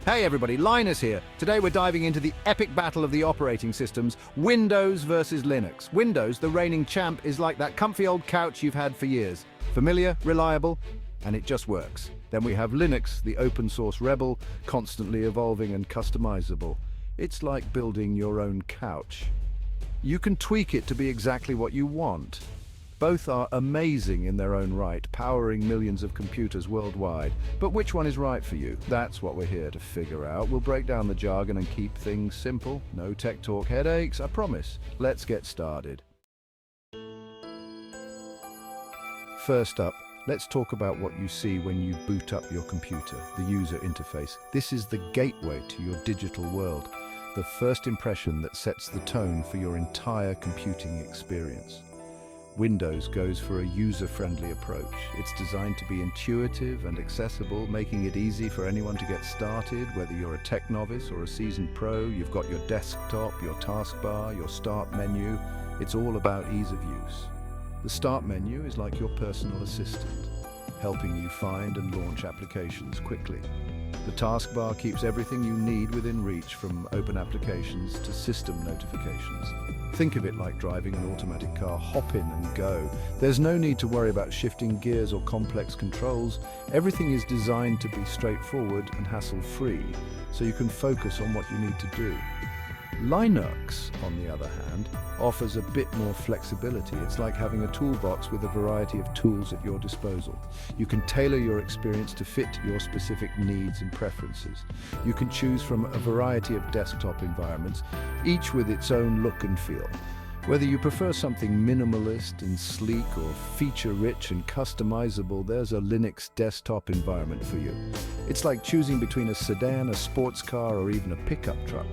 Hey everybody, Linus here. Today we're diving into the epic battle of the operating systems, Windows versus Linux. Windows, the reigning champ, is like that comfy old couch you've had for years. Familiar, reliable, and it just works. Then we have Linux, the open source rebel, constantly evolving and customizable. It's like building your own couch. You can tweak it to be exactly what you want. Both are amazing in their own right, powering millions of computers worldwide. But which one is right for you? That's what we're here to figure out. We'll break down the jargon and keep things simple. No tech talk headaches, I promise. Let's get started. First up, let's talk about what you see when you boot up your computer, the user interface. This is the gateway to your digital world, the first impression that sets the tone for your entire computing experience. Windows goes for a user-friendly approach. It's designed to be intuitive and accessible, making it easy for anyone to get started. Whether you're a tech novice or a seasoned pro, you've got your desktop, your taskbar, your start menu. It's all about ease of use. The start menu is like your personal assistant, helping you find and launch applications quickly. The taskbar keeps everything you need within reach, from open applications to system notifications. Think of it like driving an automatic car. Hop in and go. There's no need to worry about shifting gears or complex controls. Everything is designed to be straightforward and hassle-free, so you can focus on what you need to do. Linux, on the other hand, offers a bit more flexibility. It's like having a toolbox with a variety of tools at your disposal. You can tailor your experience to fit your specific needs and preferences. You can choose from a variety of desktop environments, each with its own look and feel. Whether you prefer something minimalist and sleek or feature-rich and customizable, there's a Linux desktop environment for you. It's like choosing between a sedan, a sports car, or even a pickup truck.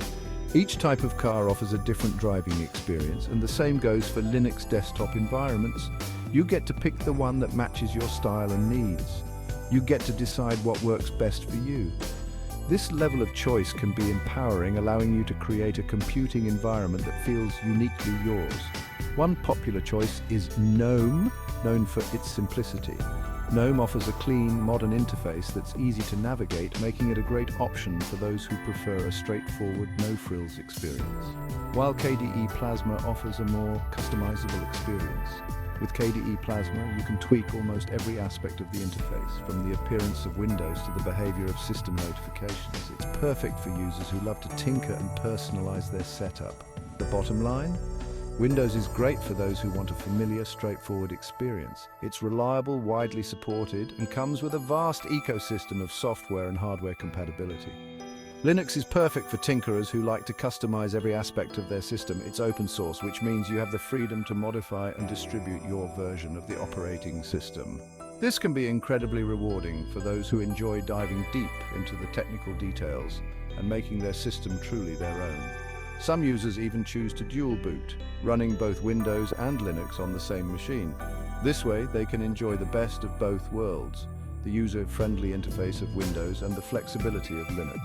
Each type of car offers a different driving experience, and the same goes for Linux desktop environments. You get to pick the one that matches your style and needs. You get to decide what works best for you. This level of choice can be empowering, allowing you to create a computing environment that feels uniquely yours. One popular choice is GNOME, known for its simplicity. GNOME offers a clean, modern interface that's easy to navigate, making it a great option for those who prefer a straightforward, no-frills experience. While KDE Plasma offers a more customizable experience. With KDE Plasma, you can tweak almost every aspect of the interface, from the appearance of windows to the behavior of system notifications. It's perfect for users who love to tinker and personalize their setup. The bottom line? Windows is great for those who want a familiar, straightforward experience. It's reliable, widely supported, and comes with a vast ecosystem of software and hardware compatibility. Linux is perfect for tinkerers who like to customize every aspect of their system. It's open source, which means you have the freedom to modify and distribute your version of the operating system. This can be incredibly rewarding for those who enjoy diving deep into the technical details and making their system truly their own. Some users even choose to dual boot, running both Windows and Linux on the same machine. This way, they can enjoy the best of both worlds, the user-friendly interface of Windows and the flexibility of Linux.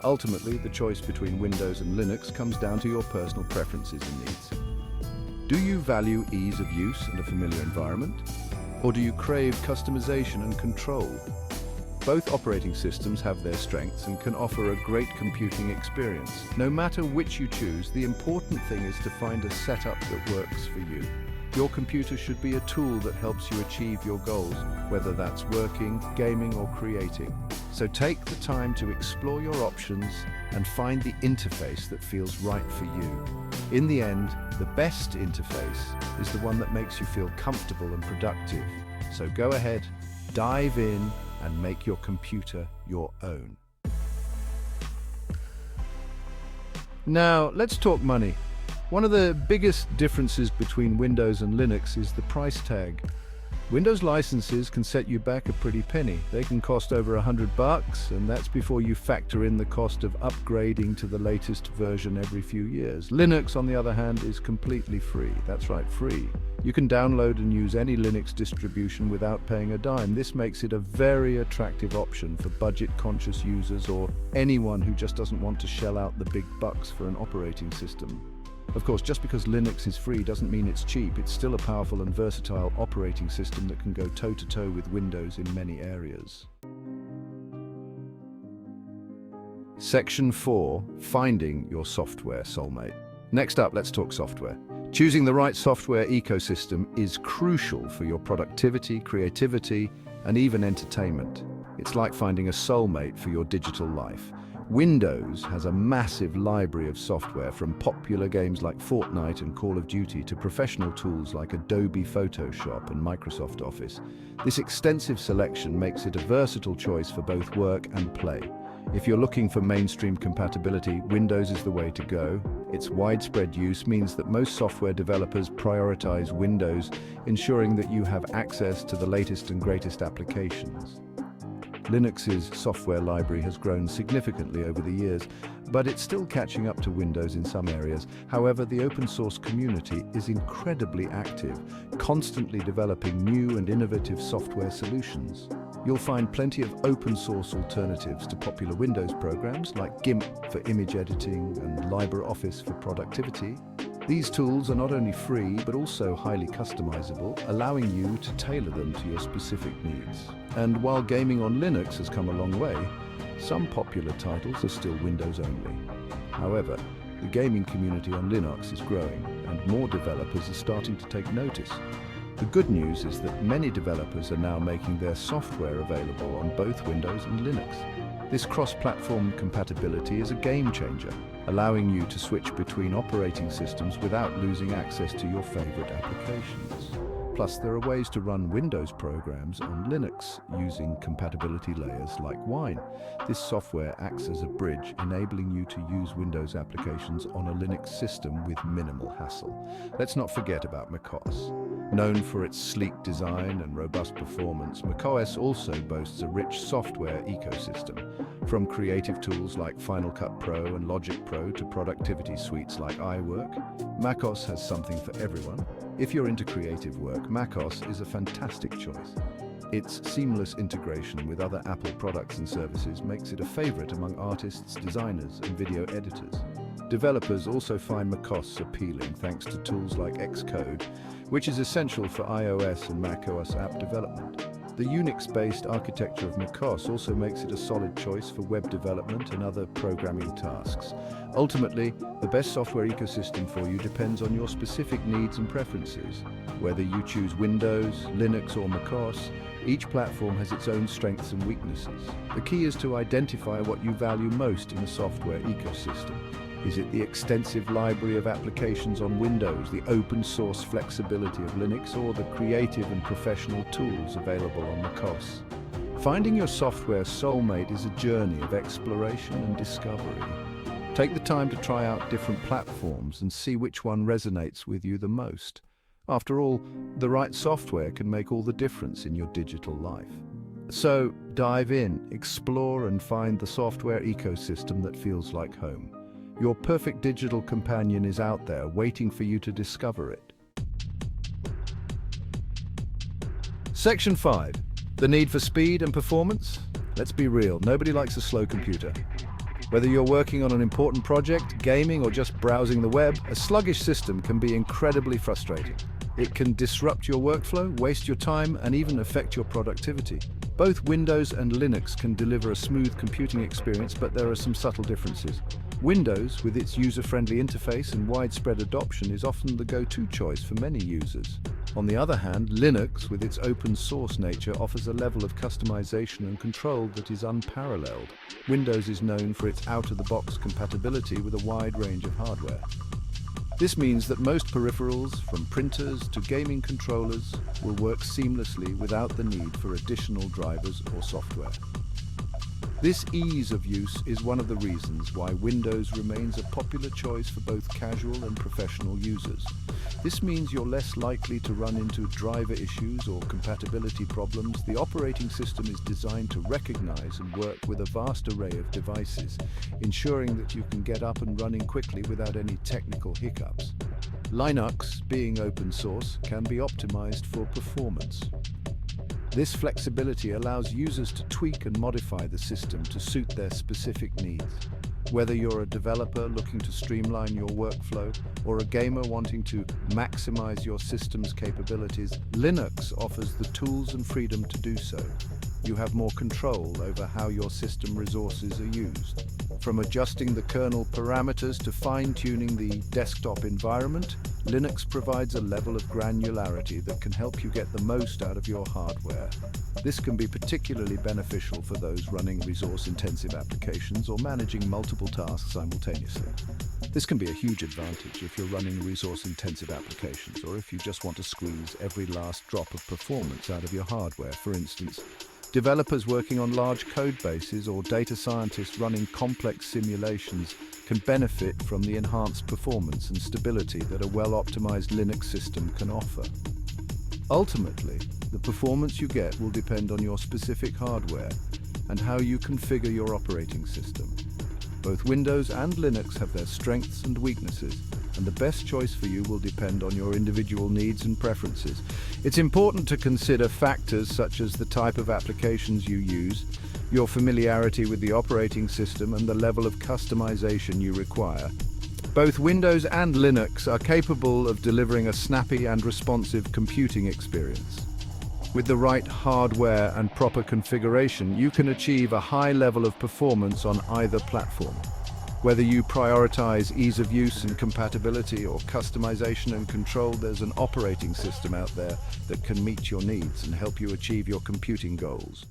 Ultimately, the choice between Windows and Linux comes down to your personal preferences and needs. Do you value ease of use and a familiar environment? Or do you crave customization and control? Both operating systems have their strengths and can offer a great computing experience. No matter which you choose, the important thing is to find a setup that works for you. Your computer should be a tool that helps you achieve your goals, whether that's working, gaming, or creating. So take the time to explore your options and find the interface that feels right for you. In the end, the best interface is the one that makes you feel comfortable and productive. So go ahead, dive in, and make your computer your own. Now, let's talk money. One of the biggest differences between Windows and Linux is the price tag. Windows licenses can set you back a pretty penny. They can cost over $100, and that's before you factor in the cost of upgrading to the latest version every few years. Linux, on the other hand, is completely free. That's right, free. You can download and use any Linux distribution without paying a dime. This makes it a very attractive option for budget-conscious users or anyone who just doesn't want to shell out the big bucks for an operating system. Of course, just because Linux is free doesn't mean it's cheap. It's still a powerful and versatile operating system that can go toe-to-toe with Windows in many areas. Section 4, Finding Your Software Soulmate. Next up, let's talk software. Choosing the right software ecosystem is crucial for your productivity, creativity, and even entertainment. It's like finding a soulmate for your digital life. Windows has a massive library of software, from popular games like Fortnite and Call of Duty to professional tools like Adobe Photoshop and Microsoft Office. This extensive selection makes it a versatile choice for both work and play. If you're looking for mainstream compatibility, Windows is the way to go. Its widespread use means that most software developers prioritize Windows, ensuring that you have access to the latest and greatest applications. Linux's software library has grown significantly over the years, but it's still catching up to Windows in some areas. However, the open source community is incredibly active, constantly developing new and innovative software solutions. You'll find plenty of open source alternatives to popular Windows programs like GIMP for image editing and LibreOffice for productivity. These tools are not only free, but also highly customizable, allowing you to tailor them to your specific needs. And while gaming on Linux has come a long way, some popular titles are still Windows only. However, the gaming community on Linux is growing, and more developers are starting to take notice. The good news is that many developers are now making their software available on both Windows and Linux. This cross-platform compatibility is a game changer, allowing you to switch between operating systems without losing access to your favorite applications. Plus, there are ways to run Windows programs on Linux using compatibility layers like Wine. This software acts as a bridge, enabling you to use Windows applications on a Linux system with minimal hassle. Let's not forget about macOS. Known for its sleek design and robust performance, macOS also boasts a rich software ecosystem. From creative tools like Final Cut Pro and Logic Pro to productivity suites like iWork, macOS has something for everyone. If you're into creative work, macOS is a fantastic choice. Its seamless integration with other Apple products and services makes it a favorite among artists, designers, and video editors. Developers also find macOS appealing thanks to tools like Xcode, which is essential for iOS and macOS app development. The Unix-based architecture of macOS also makes it a solid choice for web development and other programming tasks. Ultimately, the best software ecosystem for you depends on your specific needs and preferences. Whether you choose Windows, Linux, or macOS, each platform has its own strengths and weaknesses. The key is to identify what you value most in a software ecosystem. Is it the extensive library of applications on Windows, the open source flexibility of Linux, or the creative and professional tools available on macOS? Finding your software soulmate is a journey of exploration and discovery. Take the time to try out different platforms and see which one resonates with you the most. After all, the right software can make all the difference in your digital life. So, dive in, explore, and find the software ecosystem that feels like home. Your perfect digital companion is out there, waiting for you to discover it. Section 5. The need for speed and performance? Let's be real, nobody likes a slow computer. Whether you're working on an important project, gaming, or just browsing the web, a sluggish system can be incredibly frustrating. It can disrupt your workflow, waste your time, and even affect your productivity. Both Windows and Linux can deliver a smooth computing experience, but there are some subtle differences. Windows, with its user-friendly interface and widespread adoption, is often the go-to choice for many users. On the other hand, Linux, with its open-source nature, offers a level of customization and control that is unparalleled. Windows is known for its out-of-the-box compatibility with a wide range of hardware. This means that most peripherals, from printers to gaming controllers, will work seamlessly without the need for additional drivers or software. This ease of use is one of the reasons why Windows remains a popular choice for both casual and professional users. This means you're less likely to run into driver issues or compatibility problems. The operating system is designed to recognize and work with a vast array of devices, ensuring that you can get up and running quickly without any technical hiccups. Linux, being open source, can be optimized for performance. This flexibility allows users to tweak and modify the system to suit their specific needs. Whether you're a developer looking to streamline your workflow or a gamer wanting to maximize your system's capabilities, Linux offers the tools and freedom to do so. you have more control over how your system resources are used. From adjusting the kernel parameters to fine-tuning the desktop environment, Linux provides a level of granularity that can help you get the most out of your hardware. This can be particularly beneficial for those running resource-intensive applications or managing multiple tasks simultaneously. This can be a huge advantage if you're running resource-intensive applications or if you just want to squeeze every last drop of performance out of your hardware. For instance, developers working on large code bases or data scientists running complex simulations can benefit from the enhanced performance and stability that a well-optimized Linux system can offer. Ultimately, the performance you get will depend on your specific hardware and how you configure your operating system. Both Windows and Linux have their strengths and weaknesses, and the best choice for you will depend on your individual needs and preferences. It's important to consider factors such as the type of applications you use, your familiarity with the operating system, and the level of customization you require. Both Windows and Linux are capable of delivering a snappy and responsive computing experience. With the right hardware and proper configuration, you can achieve a high level of performance on either platform. Whether you prioritize ease of use and compatibility or customization and control, there's an operating system out there that can meet your needs and help you achieve your computing goals.